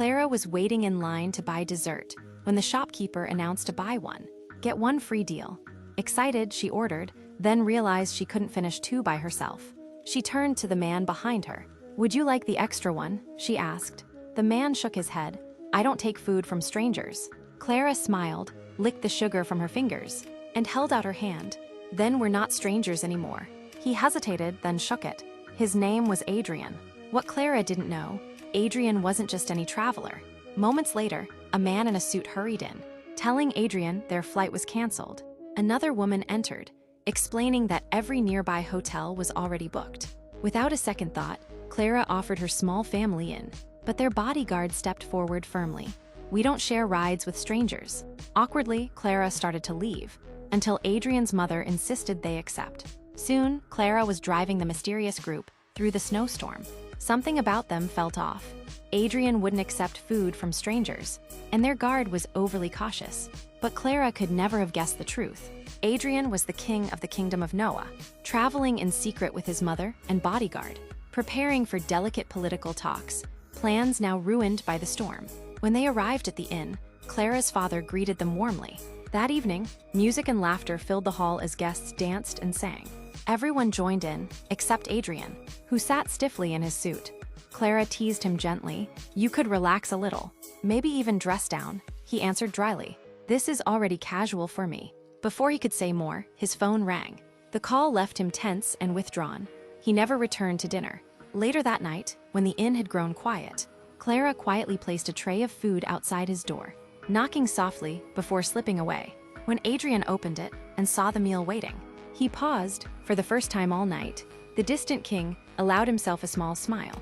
Clara was waiting in line to buy dessert when the shopkeeper announced a buy one, get one free deal. Excited, she ordered, then realized she couldn't finish two by herself. She turned to the man behind her. "Would you like the extra one?" she asked. The man shook his head. "I don't take food from strangers." Clara smiled, licked the sugar from her fingers, and held out her hand. "Then we're not strangers anymore." He hesitated, then shook it. His name was Adrian. What Clara didn't know, Adrian wasn't just any traveler. Moments later, a man in a suit hurried in, telling Adrian their flight was canceled. Another woman entered, explaining that every nearby hotel was already booked. Without a second thought, Clara offered her small family in, but their bodyguard stepped forward firmly. "We don't share rides with strangers." Awkwardly, Clara started to leave, until Adrian's mother insisted they accept. Soon, Clara was driving the mysterious group through the snowstorm. Something about them felt off. Adrian wouldn't accept food from strangers, and their guard was overly cautious. But Clara could never have guessed the truth. Adrian was the king of the kingdom of Noah, traveling in secret with his mother and bodyguard, preparing for delicate political talks, plans now ruined by the storm. When they arrived at the inn, Clara's father greeted them warmly. That evening, music and laughter filled the hall as guests danced and sang. Everyone joined in, except Adrian, who sat stiffly in his suit. Clara teased him gently. "You could relax a little, maybe even dress down," he answered dryly. "This is already casual for me." Before he could say more, his phone rang. The call left him tense and withdrawn. He never returned to dinner. Later that night, when the inn had grown quiet, Clara quietly placed a tray of food outside his door, knocking softly before slipping away. When Adrian opened it and saw the meal waiting, he paused. For the first time all night, the distant king allowed himself a small smile.